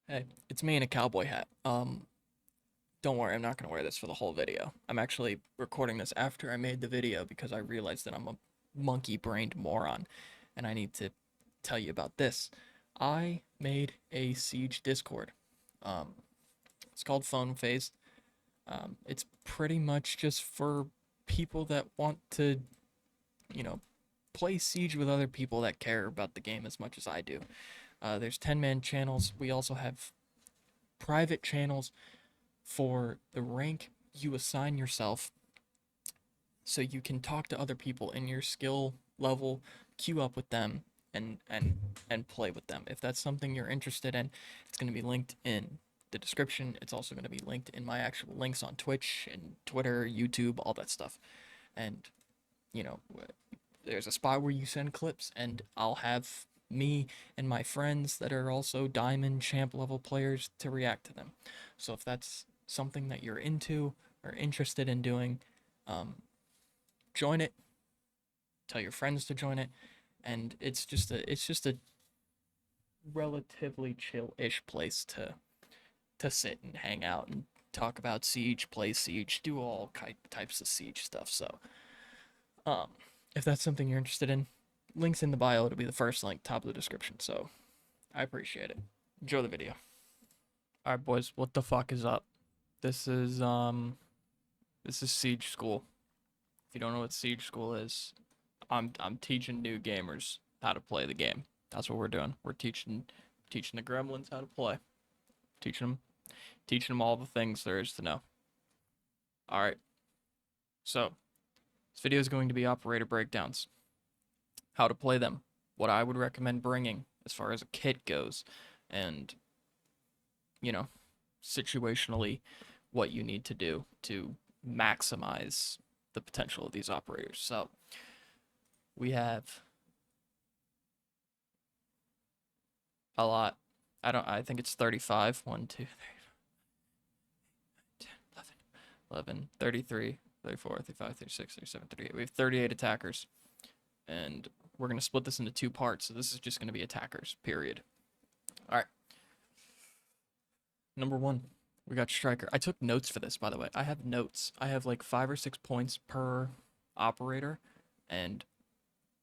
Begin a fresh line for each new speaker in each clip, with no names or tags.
Hey, it's me in a cowboy hat. Don't worry, I'm not gonna wear this for the whole video. I'm actually recording this after I made the video because I realized that I'm a monkey-brained moron, and I need to tell you about this. I made a Siege Discord. Um, it's called Phone Phase. It's pretty much just for people that want to, you know, play Siege with other people that care about the game as much as I do. There's 10-man channels. We also have private channels for the rank you assign yourself so you can talk to other people in your skill level, queue up with them and play with them. If that's something you're interested in, it's going to be linked in the description. It's also going to be linked in my actual links on Twitch and Twitter, YouTube, all that stuff. And you know, there's a spot where you send clips and I'll have me and my friends that are also diamond champ level players to react to them. So if that's something that you're into or interested in doing, um, join it. Tell your friends to join it, and it's just a relatively chill-ish place to sit and hang out and talk about Siege, play Siege, do all types of Siege stuff. So, um, if that's something you're interested in, links in the bio. It'll be the first link, top of the description. So, I appreciate it. Enjoy the video. All right, boys, what the fuck is up? This is um this is Siege School. If you don't know what Siege School is, I'm teaching new gamers how to play the game. That's what we're doing. We're teaching the gremlins how to play. Teaching them all the things there is to know. All right. So, this video is going to be operator breakdowns. How to play them. What I would recommend bringing as far as a kit goes, and you know, situationally what you need to do to maximize the potential of these operators. So, we have a lot. I think it's 35. 1, 2, 3, 10, 11, 33, 34, 35, 36, 37, 38. We have 38 attackers. And we're going to split this into two parts. So this is just going to be attackers, period. All right. Number one, we got striker. I took notes for this, by the way. I have notes. I have like 5 or 6 points per operator. And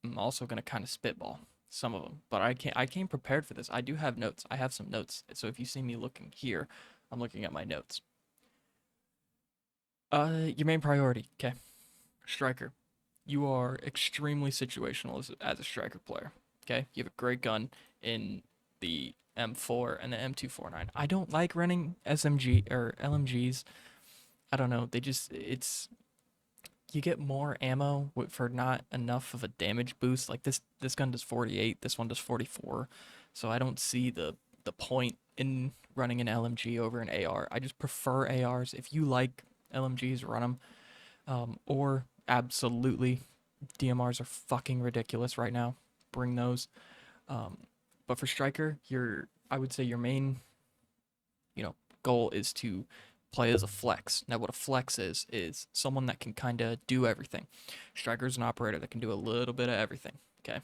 I'm also going to kind of spitball some of them. But I came prepared for this. I do have notes. I have some notes. So if you see me looking here, I'm looking at my notes. Your main priority, okay? Striker. You are extremely situational as a striker player. Okay, you have a great gun in the M4 and the M249. I don't like running SMG or LMGs. I don't know. They just it's you get more ammo for not enough of a damage boost. Like this gun does 48. This one does 44. So I don't see the point in running an LMG over an AR. I just prefer ARs. If you like LMGs, run them. Or absolutely, DMRs are fucking ridiculous right now. Bring those. Um, but for striker, I would say your main, goal is to play as a flex. Now, what a flex is someone that can kind of do everything. Striker is an operator that can do a little bit of everything. Okay.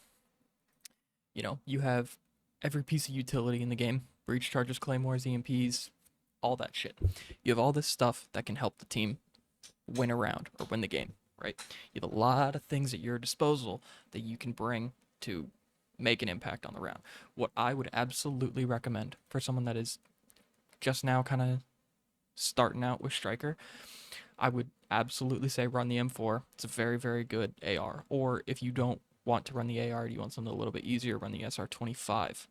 You have every piece of utility in the game: breach charges, claymores, EMPs, all that shit. You have all this stuff that can help the team win a round or win the game, right? You have a lot of things at your disposal that you can bring to make an impact on the round. What I would absolutely recommend for someone that is just now kind of starting out with striker, I would absolutely say run the M4. It's a very, very good AR. Or if you don't want to run the AR, you want something a little bit easier, run the SR25.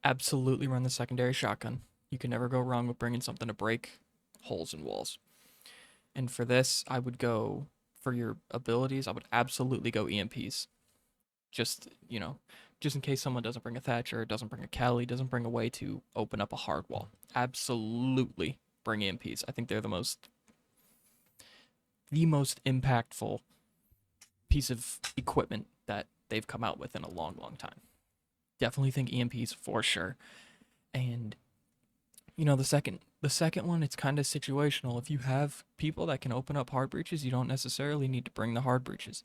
Absolutely run the secondary shotgun. You can never go wrong with bringing something to break holes in walls. And for this, I would go for your abilities. I would absolutely go EMPs. Just, just in case someone doesn't bring a Thatcher, doesn't bring a Kelly, doesn't bring a way to open up a hard wall. Absolutely bring EMPs. I think they're the most impactful piece of equipment that they've come out with in a long, long time. Definitely think EMPs for sure. And the second one, it's kind of situational. If you have people that can open up hard breaches, you don't necessarily need to bring the hard breaches.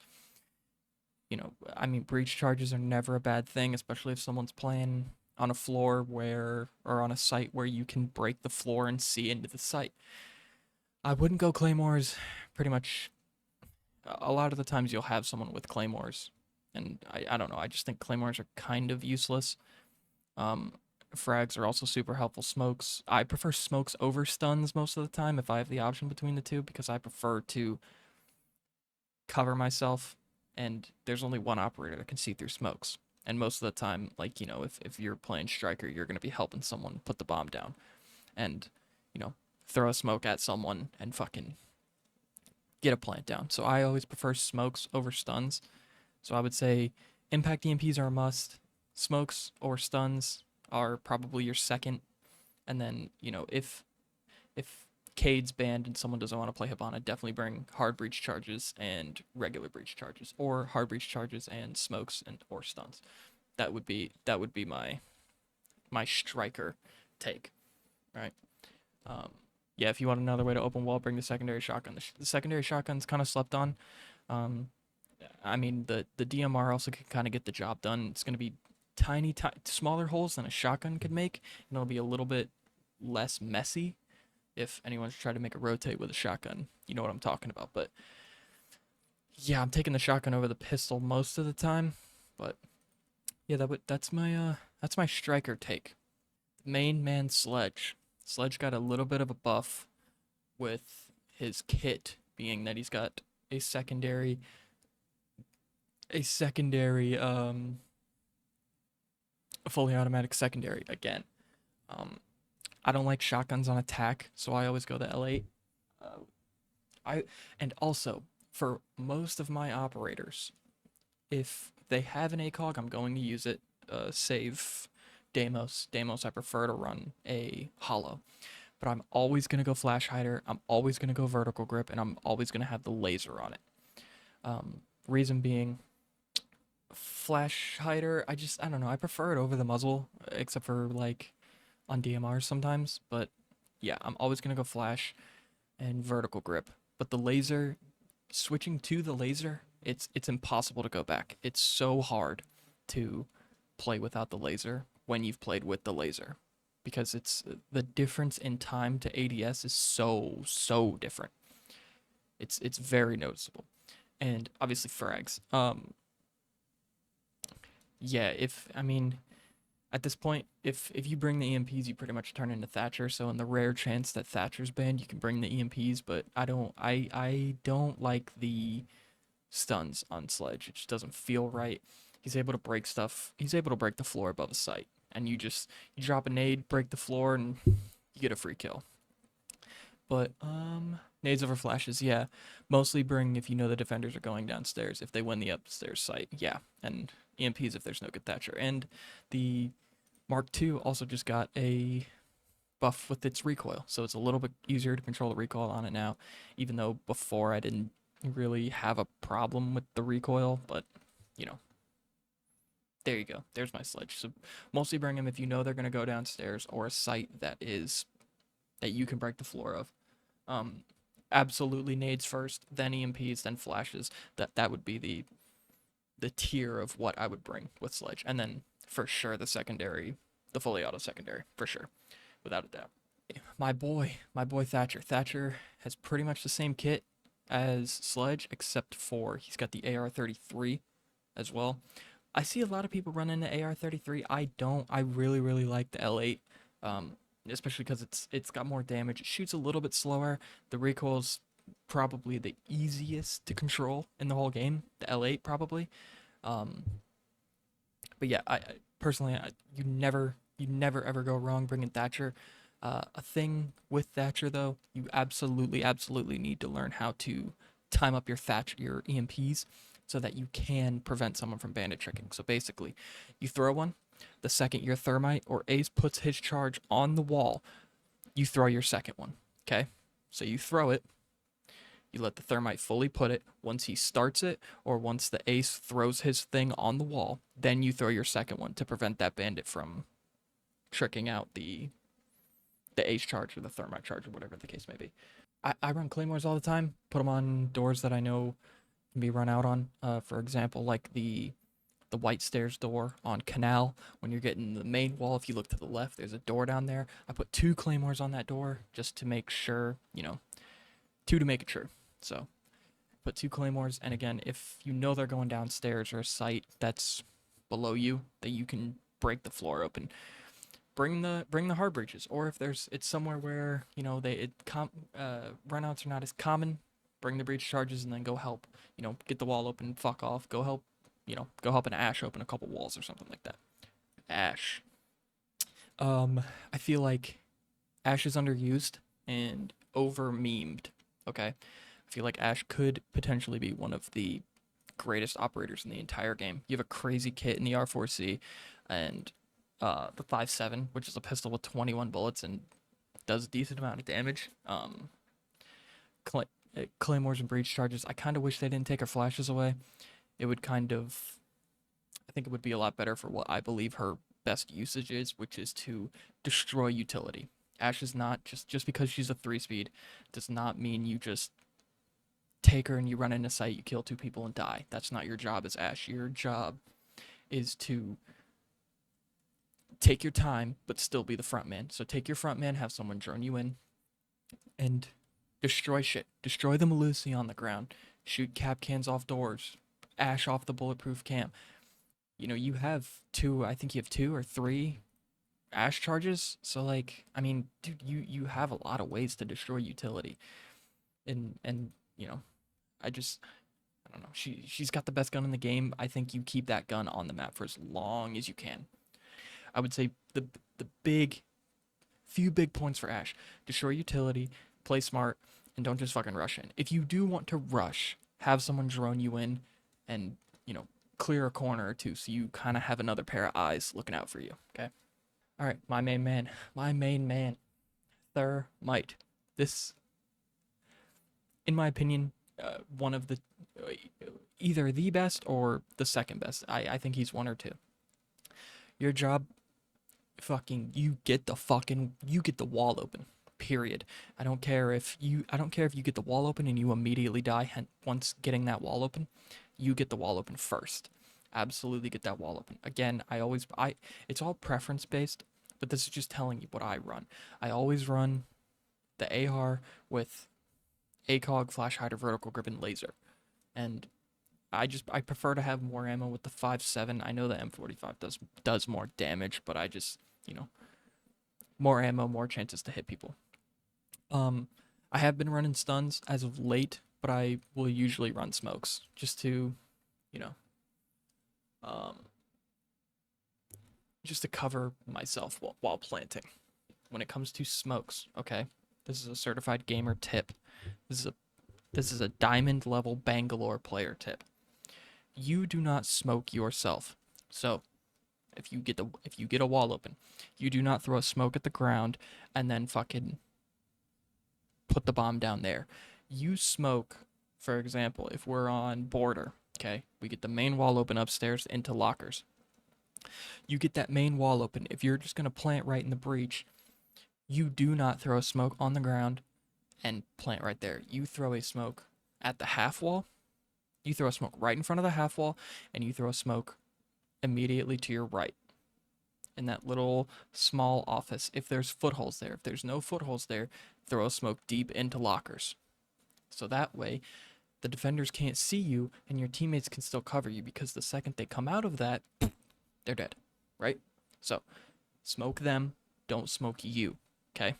I mean, breach charges are never a bad thing, especially if someone's playing on a floor where, or on a site where you can break the floor and see into the site. I wouldn't go claymores. Pretty much, a lot of the times you'll have someone with claymores, and I don't know. I just think claymores are kind of useless. Um, Frags are also super helpful. Smokes, I prefer smokes over stuns most of the time if I have the option between the two, because I prefer to cover myself, and there's only one operator that can see through smokes. And most of the time, like, if you're playing striker, you're going to be helping someone put the bomb down and, throw a smoke at someone and fucking get a plant down. So I always prefer smokes over stuns. So I would say impact EMPs are a must. Smokes or stuns are probably your second. And then, if Cade's banned and someone doesn't want to play Hibana, definitely bring hard breach charges and regular breach charges, or hard breach charges and smokes and or stuns. That would be my striker take, right? Um, yeah, if you want another way to open wall, bring the secondary shotgun. The secondary shotgun's kind of slept on. Um, I mean, the DMR also can kind of get the job done. It's going to be smaller holes than a shotgun could make, and it'll be a little bit less messy if anyone's tried to make a rotate with a shotgun. You know what I'm talking about. But yeah, I'm taking the shotgun over the pistol most of the time. But yeah, that's my striker take. Main man Sledge. Sledge got a little bit of a buff with his kit, being that he's got a secondary a secondary a fully automatic secondary again. Um I don't like shotguns on attack, so I always go the L8. Uh, I and also for most of my operators, if they have an ACOG, I'm going to use it. Save Deimos. Deimos, I prefer to run a hollow, but I'm always gonna go flash hider. I'm always gonna go vertical grip, and I'm always gonna have the laser on it. Reason being, flash hider, I don't know. I prefer it over the muzzle, except for like on DMR sometimes. But yeah, I'm always gonna go flash and vertical grip. But the laser, switching to the laser, it's impossible to go back. It's so hard to play without the laser when you've played with the laser, because it's the difference in time to ADS is so different. It's very noticeable. And obviously frags. Yeah, if I mean at this point, if you bring the EMPs, you pretty much turn into Thatcher. So in the rare chance that Thatcher's banned, you can bring the EMPs. But I don't like the stuns on Sledge. It just doesn't feel right. He's able to break stuff. He's able to break the floor above a site, and you drop a nade, break the floor, and you get a free kill. But nades over flashes, yeah. Mostly bring if you know the defenders are going downstairs. If they win the upstairs site, yeah. And EMPs if there's no good Thatcher. And the Mark II also just got a buff with its recoil, so it's a little bit easier to control the recoil on it now. Even though before I didn't really have a problem with the recoil, but you know, there you go. There's my Sledge. So mostly bring them if you know they're gonna go downstairs or a site that you can break the floor of. Um, Absolutely nades first, then EMPs, then flashes. That would be the tier of what I would bring with Sledge, and then for sure the secondary, the fully auto secondary for sure, without a doubt. My boy Thatcher. Thatcher has pretty much the same kit as Sledge, except for he's got the AR-33 as well. I see a lot of people running the AR-33. I don't. I really like the L8, especially because it's got more damage. It shoots a little bit slower. The recoil's probably the easiest to control in the whole game. The L8 probably. Um, but yeah, I personally, you never ever go wrong bringing Thatcher. A thing with Thatcher though, you absolutely need to learn how to time up your EMPs, so that you can prevent someone from bandit tricking. So basically, you throw one, the second your thermite or Ace puts his charge on the wall, you throw your second one. Okay, so you throw it, you let the thermite fully put it. Once he starts it, or once the Ace throws his thing on the wall, then you throw your second one to prevent that bandit from tricking out the Ace charge or the thermite charge or whatever the case may be. I run claymores all the time. Put them on doors that I know can be run out on. For example, like the the white stairs door on Canal. When you're getting the main wall, if you look to the left, there's a door down there. I put 2 claymores on that door just to make sure, 2 to make it true. So put 2 claymores, and again, if you know they're going downstairs or a site that's below you, that you can break the floor open. Bring the hard breaches, or if it's somewhere where runouts are not as common, bring the breach charges and then go help. Get the wall open, fuck off, go help. Go help an Ash open a couple walls or something like that. Ash. I feel like Ash is underused and over memed. Okay, I feel like Ash could potentially be one of the greatest operators in the entire game. You have a crazy kit in the R4C, and the 5.7, which is a pistol with 21 bullets and does a decent amount of damage. Claymores and breach charges. I kind of wish they didn't take her flashes away. It would I think it would be a lot better for what I believe her best usage is, which is to destroy utility. Ash is not just because she's a 3-speed does not mean you just take her and you run into sight, you kill 2 people and die. That's not your job as Ash. Your job is to take your time, but still be the front man. So take your front man, have someone drone you in, and destroy shit. Destroy the Melusi on the ground. Shoot cap cans off doors. Ash off the bulletproof cam. You have 2, I think you have 2 or 3 Ash charges. So, dude, you have a lot of ways to destroy utility. And I don't know. She's got the best gun in the game. I think you keep that gun on the map for as long as you can. I would say the few big points for Ash: destroy utility, play smart, and don't just fucking rush in. If you do want to rush, have someone drone you in, and clear a corner or 2 so you kind of have another pair of eyes looking out for you. Okay. All right, my main man, Thermite. This, in my opinion, one of the either the best or the second best. I think he's 1 or 2. Your job, you get the wall open. Period. I don't care if you get the wall open and you immediately die once getting that wall open. You get the wall open first. Absolutely get that wall open. Again, it's all preference based, but this is just telling you what I run. I always run the AR with ACOG, flash hider, vertical grip, and laser. And I prefer to have more ammo with the 5.7. I know the M45 does more damage, but I just, more ammo, more chances to hit people. I have been running stuns as of late, but I will usually run smokes just to, just to cover myself while planting. When it comes to smokes, okay, this is a certified gamer tip. This is a diamond level Bangalore player tip. You do not smoke yourself. So, if you get a wall open, you do not throw a smoke at the ground and then fucking put the bomb down there. You smoke, for example, if we're on border, okay, we get the main wall open upstairs into lockers. You get that main wall open. If you're just gonna plant right in the breach, you do not throw a smoke on the ground and plant right there. You throw a smoke at the half wall. You throw a smoke right in front of the half wall, and you throw a smoke immediately to your right in that little small office. If there's footholds there, if there's no footholds there, throw a smoke deep into lockers. So that way, the defenders can't see you, and your teammates can still cover you, because the second they come out of that, they're dead, right? So, smoke them, don't smoke you, okay?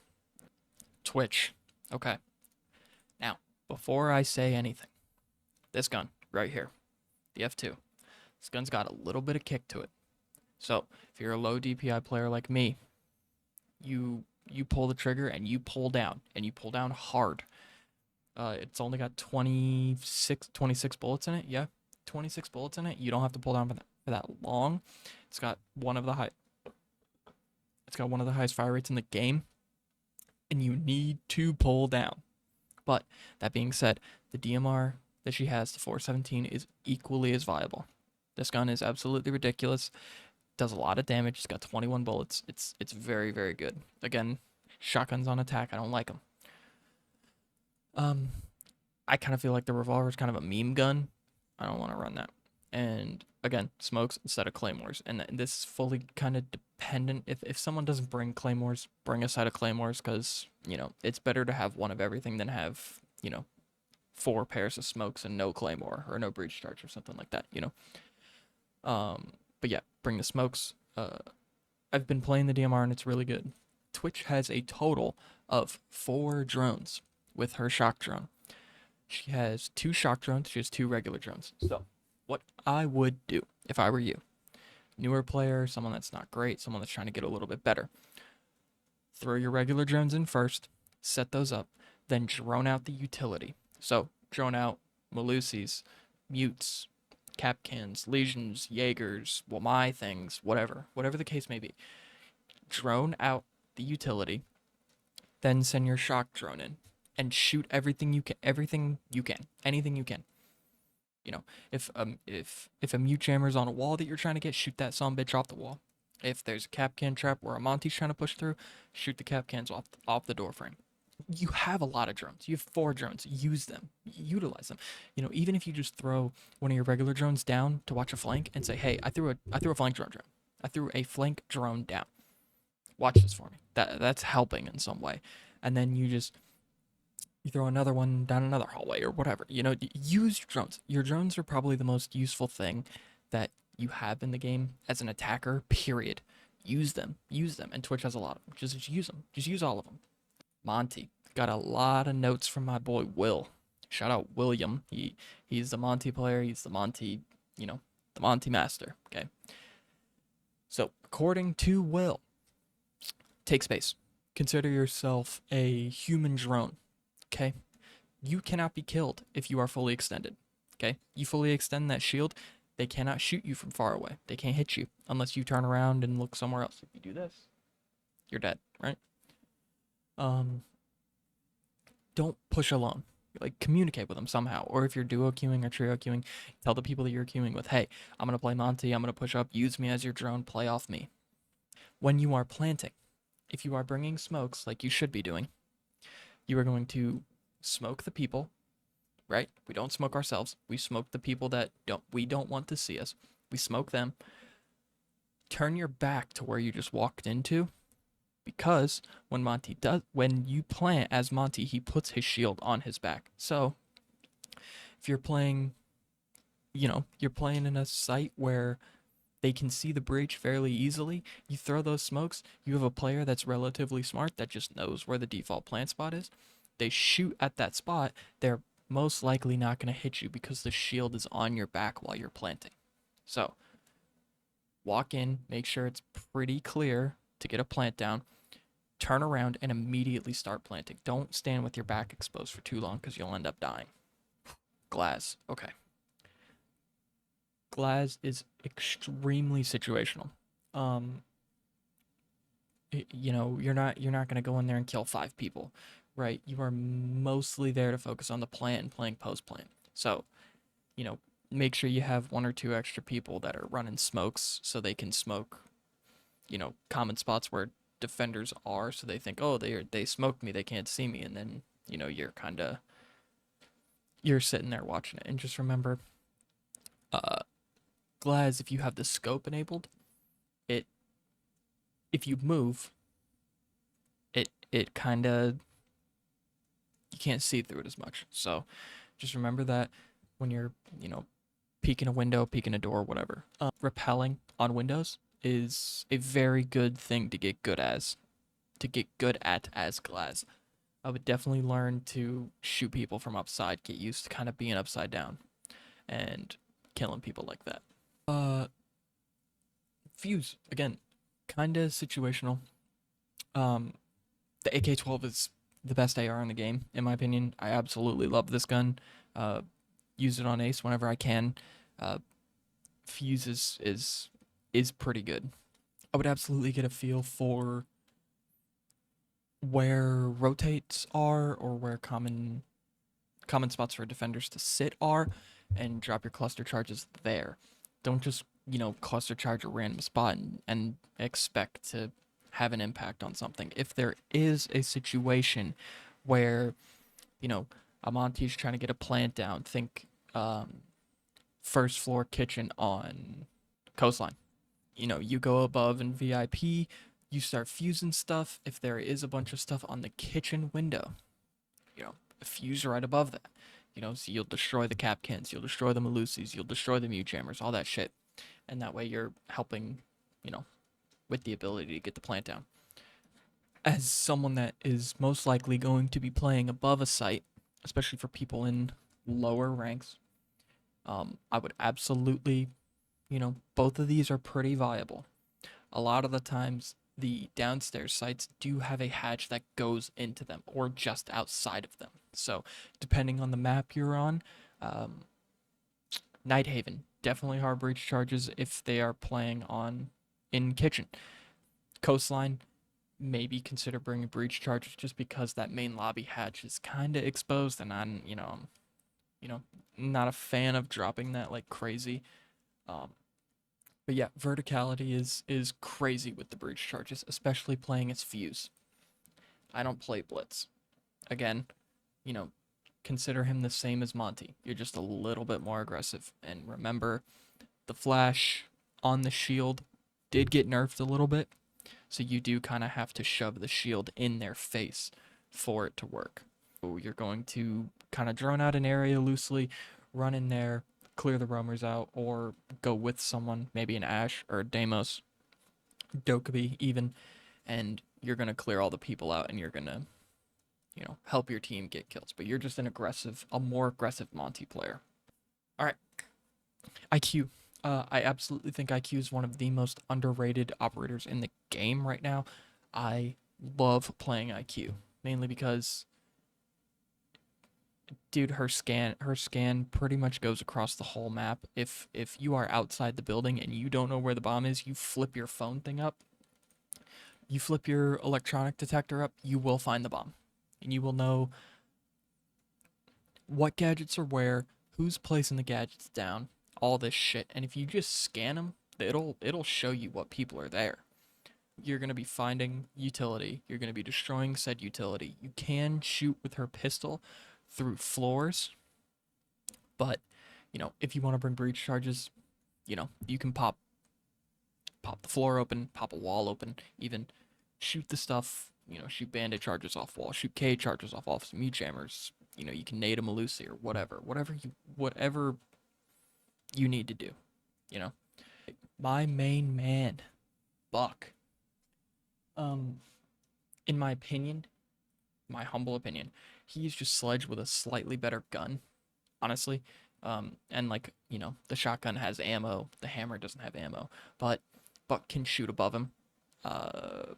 Twitch, okay. Now, before I say anything, this gun right here, the F2, this gun's got a little bit of kick to it. So, if you're a low DPI player like me, you pull the trigger and you pull down hard. It's only got 26 bullets in it. Yeah, 26 bullets in it. You don't have to pull down for that long. It's got one of the highest fire rates in the game, and you need to pull down. But that being said, the DMR that she has, the 417, is equally as viable. This gun is absolutely ridiculous. Does a lot of damage. It's got 21 bullets. It's very, very good. Again, shotguns on attack, I don't like them. I kind of feel like the revolver is kind of a meme gun. I don't want to run that. And again, smokes instead of claymores. And this is fully kind of dependent. If someone doesn't bring claymores, bring a set of claymores, because, it's better to have one of everything than have, 4 pairs of smokes and no claymore or no breach charge or something like that. But yeah, bring the smokes. I've been playing the DMR and it's really good. Twitch has a total of 4 drones with her shock drone. She has 2 shock drones. She has 2 regular drones. So, what I would do if I were you, newer player, someone that's not great, someone that's trying to get a little bit better, throw your regular drones in first, set those up, then drone out the utility. So, drone out Malusis, Mutes, Capcans, Legions, Jaegers, well, my things, whatever the case may be. Drone out the utility, then send your shock drone in and shoot anything you can. If a mute jammer's on a wall that you're trying to get, shoot that son bitch off the wall. If there's a Capcan trap where a Monty's trying to push through, shoot the Capcans off the door frame. You have a lot of drones. You have 4 drones. Use them. Utilize them. Even if you just throw one of your regular drones down to watch a flank and say, "Hey, I threw a flank drone down. I threw a flank drone down. Watch this for me." That's helping in some way. And then you throw another one down another hallway or whatever. Use your drones. Your drones are probably the most useful thing that you have in the game as an attacker, period. Use them. Use them. And Twitch has a lot of them. Just use them. Just use all of them. Monty. Got a lot of notes from my boy Will. Shout out William. He's the Monty player. He's the Monty, the Monty master. Okay. So, according to Will, take space. Consider yourself a human drone. Okay? You cannot be killed if you are fully extended. Okay? You fully extend that shield, they cannot shoot you from far away. They can't hit you unless you turn around and look somewhere else. If you do this, you're dead, right? Don't push alone. Like, communicate with them somehow. Or if you're duo queuing or trio queuing, tell the people that you're queuing with, "Hey, I'm gonna play Monty, I'm gonna push up, use me as your drone, play off me." When you are planting, if you are bringing smokes like you should be doing, you are going to smoke the people, right? We don't smoke ourselves. We smoke the people that we don't want to see us. We smoke them. Turn your back to where you just walked into, because when you plant as Monty, he puts his shield on his back. So if you're playing, you're playing in a site where they can see the breach fairly easily, you throw those smokes, you have a player that's relatively smart that just knows where the default plant spot is. They shoot at that spot, they're most likely not going to hit you because the shield is on your back while you're planting. So, walk in, make sure it's pretty clear to get a plant down, turn around, and immediately start planting. Don't stand with your back exposed for too long because you'll end up dying. Glass. Okay. Glass is extremely situational. You're not gonna go in there and kill 5 people, right? You are mostly there to focus on the plant and playing post plant. So, make sure you have 1 or 2 extra people that are running smokes so they can smoke, common spots where defenders are, so they think, "Oh, they smoked me, they can't see me," and then you're sitting there watching it. And just remember, Glaz, if you have the scope enabled, if you move, it kind of, you can't see through it as much. So just remember that when you're peeking a window, peeking a door, whatever. Repelling on windows is a very good thing to get good at as Glaz. I would definitely learn to shoot people from upside, get used to kind of being upside down and killing people like that. Fuse, again, kind of situational. The AK-12 is the best AR in the game, in my opinion. I absolutely love this gun. Use it on Ace whenever I can. Fuse is pretty good. I would absolutely get a feel for where rotates are, or where common spots for defenders to sit are, and drop your cluster charges there. Don't just, cluster charge a random spot and expect to have an impact on something. If there is a situation where, a Monty's trying to get a plant down, think first floor kitchen on Coastline. You know, you go above in VIP, you start fusing stuff. If there is a bunch of stuff on the kitchen window, you know, fuse right above that. You know, so you'll destroy the Capkins, you'll destroy the Malusis, you'll destroy the Mute Jammers, all that shit. And that way you're helping, you know, with the ability to get the plant down. As someone that is most likely going to be playing above a site, especially for people in lower ranks, I would absolutely, you know, both of these are pretty viable. A lot of the times, the downstairs sites do have a hatch that goes into them or just outside of them. So, depending on the map you're on, um, Night Haven definitely hard breach charges if they are playing on in kitchen. Coastline, maybe consider bringing breach charges just because that main lobby hatch is kind of exposed, and you know, not a fan of dropping that like crazy. Um, but yeah, verticality is crazy with the breach charges, especially playing as fuse. I don't play blitz. Again, you know, consider him the same as Monty. You're just a little bit more aggressive. And remember, the flash on the shield did get nerfed a little bit, so you do kind of have to shove the shield in their face for it to work. So you're going to kind of drone out an area loosely, run in there, clear the roamers out, or go with someone, maybe an Ash or a Deimos, Dokkaebi even, and you're going to clear all the people out and you're going to, you know, help your team get kills. But you're just a more aggressive Monty player. All right, IQ. I absolutely think IQ is one of the most underrated operators in the game right now. I love playing IQ, mainly because, dude, her scan pretty much goes across the whole map. If you are outside the building and you don't know where the bomb is, you flip your phone thing up, you flip your electronic detector up, you will find the bomb. And you will know what gadgets are where, who's placing the gadgets down, all this shit. And if you just scan them, it'll show you what people are there. You're going to be finding utility. You're going to be destroying said utility. You can shoot with her pistol through floors, but you know, if you want to bring breach charges, you know, you can pop the floor open, pop a wall open, even shoot the stuff, you know, shoot bandit charges off wall, shoot K charges off some mute jammers. You know, you can nade a Malusi or whatever you need to do, you know. My main man, Buck. Um, in my opinion, my humble opinion, he's just Sledge with a slightly better gun, honestly. And like, you know, the shotgun has ammo, the hammer doesn't have ammo, but Buck can shoot above him. Uh,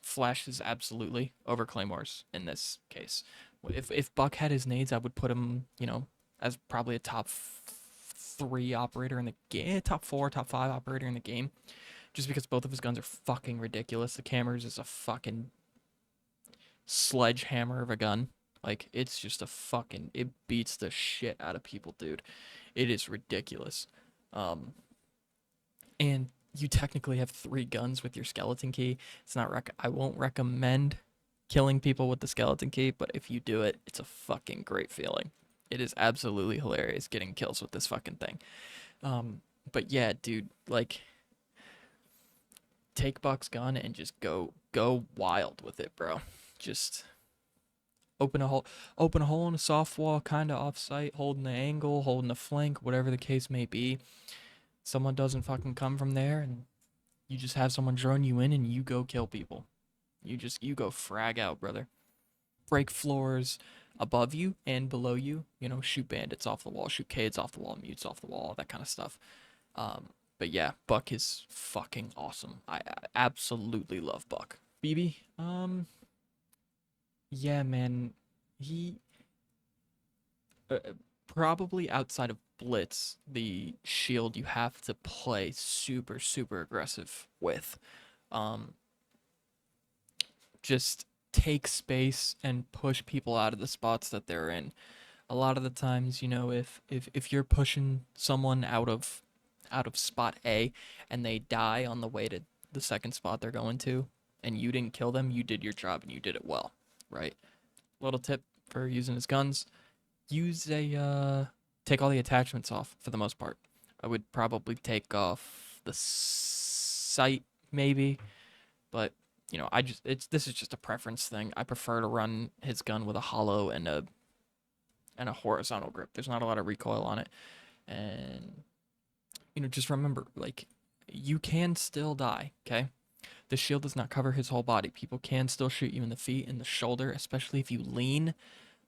Flashes absolutely over claymores in this case. If Buck had his nades, I would put him, you know, as probably a top 3 operator in the game, top 4, top 5 operator in the game, just because both of his guns are fucking ridiculous. The Cameras is a fucking sledgehammer of a gun. Like, it's just it beats the shit out of people, dude. It is ridiculous. Um, and you technically have 3 guns with your skeleton key. I won't recommend killing people with the skeleton key, but if you do it, it's a fucking great feeling. It is absolutely hilarious getting kills with this fucking thing. But yeah, dude, like, take Buck's gun and just go wild with it, bro. Just open a hole in a soft wall, kind of off-site, holding the angle, holding the flank, whatever the case may be. Someone doesn't fucking come from there, and you just have someone drone you in, and you go kill people. You go frag out, brother. Break floors above you and below you. You know, shoot bandits off the wall, shoot Cades off the wall, mutes off the wall, all that kind of stuff. But yeah, Buck is fucking awesome. I absolutely love Buck. BB, yeah, man, he probably outside of Blitz, the shield you have to play super super aggressive with. Um, just take space and push people out of the spots that they're in. A lot of the times, you know, if you're pushing someone out of spot A and they die on the way to the second spot they're going to, and you didn't kill them, you did your job and you did it well, right? Little tip for using his guns: use a take all the attachments off for the most part. I would probably take off the sight maybe, but I just it's this is just a preference thing. I prefer to run his gun with a hollow and a horizontal grip. There's not a lot of recoil on it, and just remember, like, you can still die. Okay, the shield does not cover his whole body. People can still shoot you in the feet and the shoulder, especially if you lean.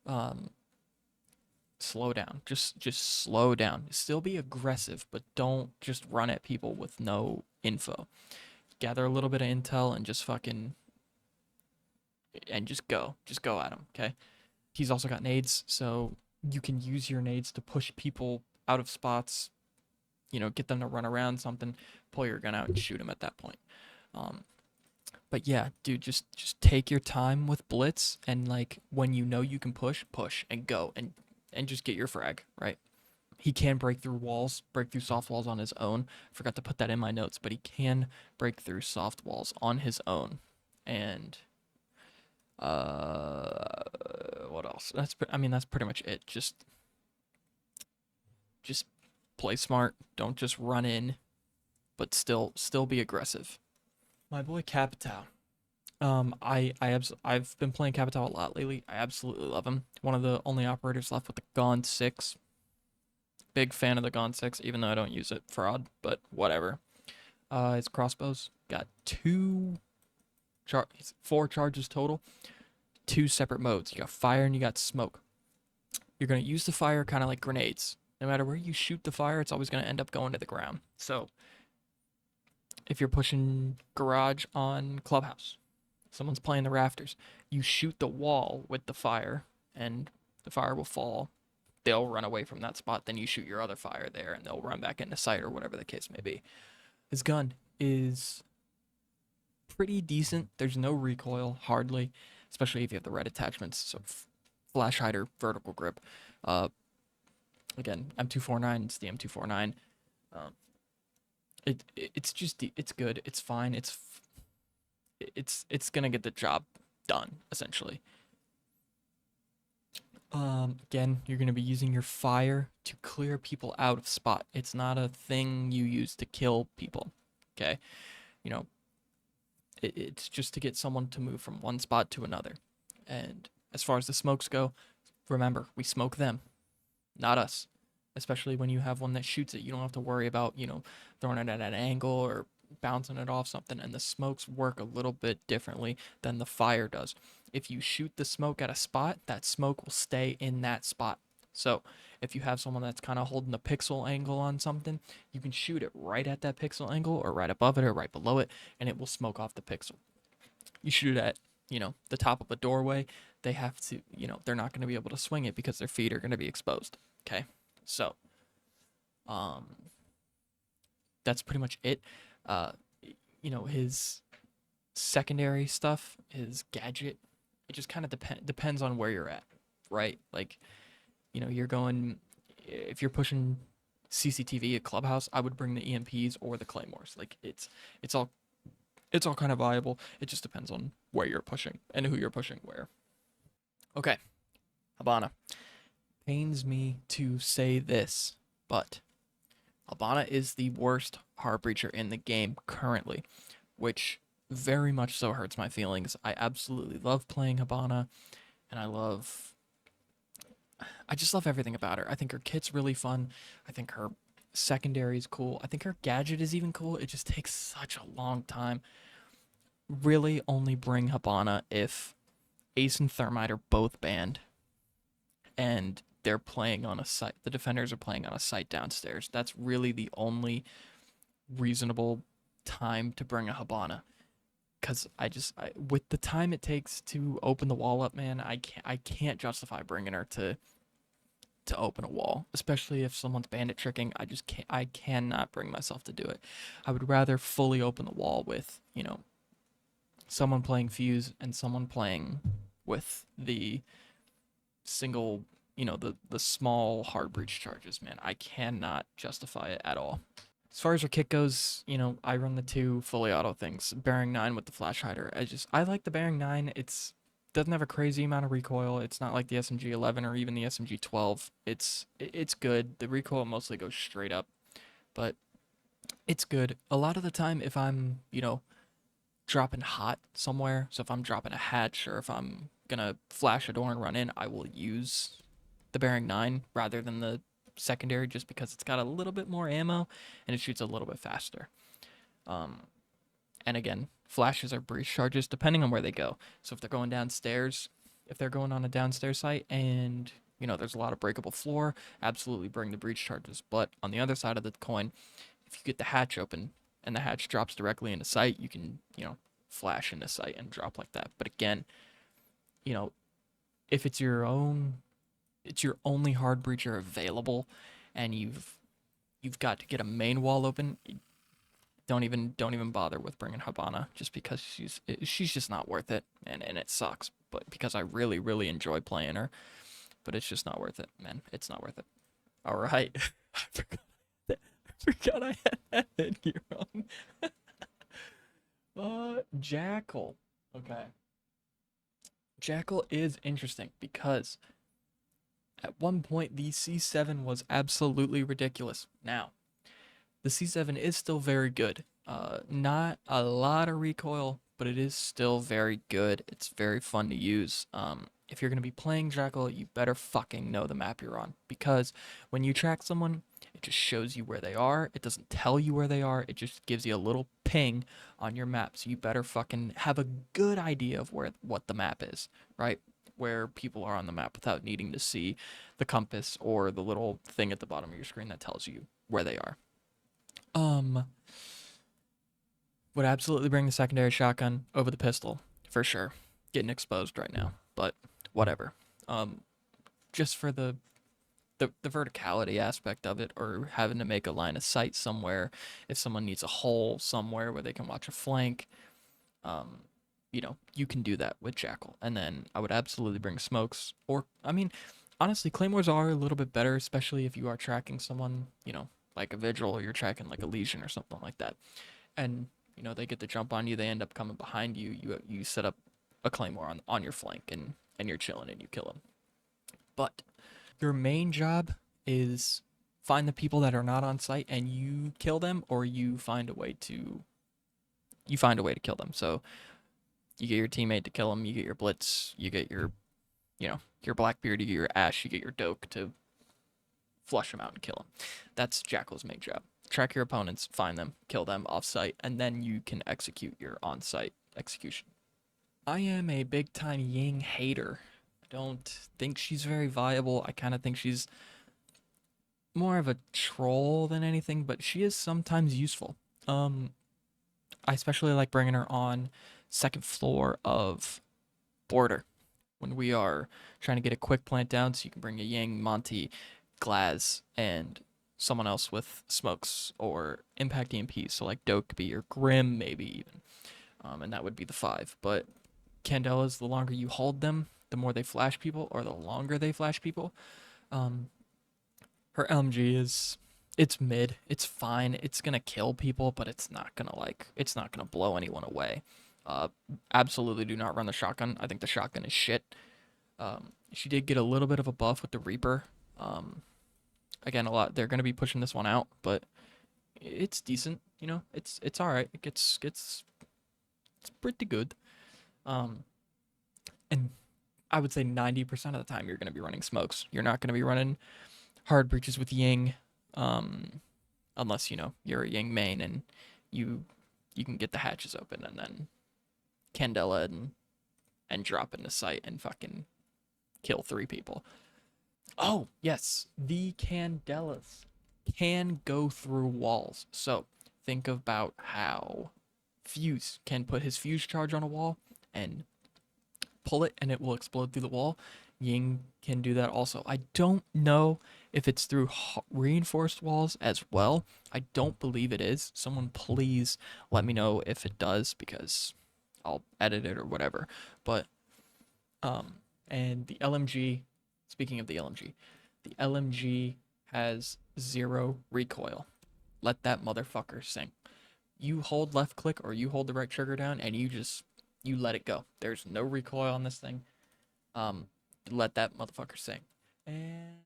Um, Slow down. Just slow down. Still be aggressive, but don't just run at people with no info. Gather a little bit of intel and just fucking and just go. Just go at him, okay? He's also got nades, so you can use your nades to push people out of spots, get them to run around something, pull your gun out and shoot him at that point. Um, but yeah, dude, just take your time with blitz, and like when you know you can push and go and just get your frag, right? He can break through walls, break through soft walls on his own. Forgot to put that in my notes, but he can break through soft walls on his own. And what else? That's pretty much it. Just play smart. Don't just run in, but still be aggressive. My boy Capitao. I've been playing Capitao a lot lately. I absolutely love him. One of the only operators left with the Gon 6. Big fan of the Gon 6, even though I don't use it for odd, but whatever. His crossbows got four charges total, two separate modes. You got fire and you got smoke. You're gonna use the fire kind of like grenades. No matter where you shoot the fire, it's always gonna end up going to the ground. So if you're pushing garage on clubhouse, someone's playing the rafters, you shoot the wall with the fire, and the fire will fall. They'll run away from that spot, then you shoot your other fire there, and they'll run back into sight or whatever the case may be. His gun is pretty decent. There's no recoil, hardly, especially if you have the red attachments. So flash hider, vertical grip. Uh, Again, M249. It's the M249. Um, it's good. It's fine. It's gonna get the job done essentially. Again, you're gonna be using your fire to clear people out of spot. It's not a thing you use to kill people. Okay, you know it's just to get someone to move from one spot to another. And as far as the smokes go, remember, we smoke them, not us. Especially when you have one that shoots it, you don't have to worry about, throwing it at an angle or bouncing it off something. And the smokes work a little bit differently than the fire does. If you shoot the smoke at a spot, that smoke will stay in that spot. So if you have someone that's kind of holding a pixel angle on something, you can shoot it right at that pixel angle or right above it or right below it, and it will smoke off the pixel. You shoot it at, the top of a doorway, they have to, they're not going to be able to swing it because their feet are going to be exposed. Okay. So, um, that's pretty much it. Uh, his secondary stuff, his gadget, it just kind of depends on where you're at, right? Like, you're going, if you're pushing CCTV at Clubhouse, I would bring the EMPs or the Claymores. Like, it's all kind of viable. It just depends on where you're pushing and who you're pushing where. Okay, Habana. Pains me to say this, but Habana is the worst heart breacher in the game currently, which very much so hurts my feelings. I absolutely love playing Habana, and I just love everything about her. I think her kit's really fun. I think her secondary is cool. I think her gadget is even cool. It just takes such a long time. Really only bring Habana if Ace and Thermite are both banned and they're playing on a site. The defenders are playing on a site downstairs. That's really the only reasonable time to bring a Habana. Cause with the time it takes to open the wall up, man, I can't justify bringing her to open a wall, especially if someone's bandit tricking. I cannot bring myself to do it. I would rather fully open the wall with someone playing Fuse and someone playing with the single, the small hard breach charges, man. I cannot justify it at all. As far as your kit goes, I run the two fully auto things, bearing 9 with the flash hider. I like the bearing 9. doesn't have a crazy amount of recoil. It's not like the SMG 11 or even the SMG 12. It's good. The recoil mostly goes straight up, but it's good. A lot of the time, if I'm dropping hot somewhere, so if I'm dropping a hatch or if I'm gonna flash a door and run in, I will use the bearing 9 rather than the secondary, just because it's got a little bit more ammo and it shoots a little bit faster. Um, and again, flashes are breach charges depending on where they go. So if they're going downstairs, if they're going on a downstairs site and there's a lot of breakable floor, absolutely bring the breach charges. But on the other side of the coin, if you get the hatch open and the hatch drops directly into sight, you can flash into sight and drop like that. But again, you know if it's your only hard breacher available, and you've got to get a main wall open, don't even bother with bringing Habana, just because she's just not worth it, and it sucks. But because I really really enjoy playing her, but it's just not worth it, man. It's not worth it. All right, I forgot I forgot I had that here on. Jackal. Okay, Jackal is interesting because at one point the C7 was absolutely ridiculous. Now the C7 is still very good. Not a lot of recoil, but it is still very good. It's very fun to use. If you're going to be playing Jackal, you better fucking know the map you're on. Because when you track someone, it just shows you where they are. It doesn't tell you where they are. It just gives you a little ping on your map. So you better fucking have a good idea of what the map is, right? Where people are on the map without needing to see the compass or the little thing at the bottom of your screen that tells you where they are. Um, would absolutely bring the secondary shotgun over the pistol for sure. Getting exposed right now, but whatever. Um, just for the verticality aspect of it, or having to make a line of sight somewhere if someone needs a hole somewhere where they can watch a flank. Um, you can do that with Jackal, and then I would absolutely bring smokes. Or I mean, honestly, claymores are a little bit better, especially if you are tracking someone, like a vigil, or you're tracking like a legion or something like that, and they get the jump on you, they end up coming behind you, you set up a claymore on your flank, and you're chilling and you kill them. But your main job is find the people that are not on site and you kill them, or you find a way to kill them. So you get your teammate to kill them, you get your blitz, you get your Blackbeard, you get your Ash, you get your Doke to flush them out and kill them. That's Jackal's main job. Track your opponents, find them, kill them off site, and then you can execute your on site execution. I am a big time Ying hater. I don't think she's very viable. I kind of think she's more of a troll than anything, but she is sometimes useful. Um, I especially like bringing her on second floor of border when we are trying to get a quick plant down, so you can bring a Yang, Monty, Glaz, and someone else with smokes or impact EMPs. So like Dokeby or Grim, maybe even, and that would be the 5. But Candelas, the longer you hold them, the more they flash people, or the longer they flash people. Um, her LMG it's mid. It's fine. It's gonna kill people, but it's not gonna blow anyone away. Absolutely do not run the shotgun. I think the shotgun is shit. She did get a little bit of a buff with the Reaper. Um, Again, they're gonna be pushing this one out, but it's decent. It's all right. It's pretty good. Um, and I would say 90% of the time you're gonna be running smokes. You're not gonna be running hard breaches with Ying, um, unless you're a Ying main and you you can get the hatches open and then Candela and drop into sight and fucking kill 3 people. Oh, yes, the Candelas can go through walls. So think about how Fuse can put his fuse charge on a wall and pull it and it will explode through the wall. Ying can do that also. I don't know if it's through reinforced walls as well. I don't believe it is. Someone please let me know if it does, because I'll edit it or whatever. But um and the LMG, speaking of the LMG has 0 recoil. Let that motherfucker sing. You hold left click or you hold the right trigger down and you just You let it go. There's no recoil on this thing. Um, let that motherfucker sing. And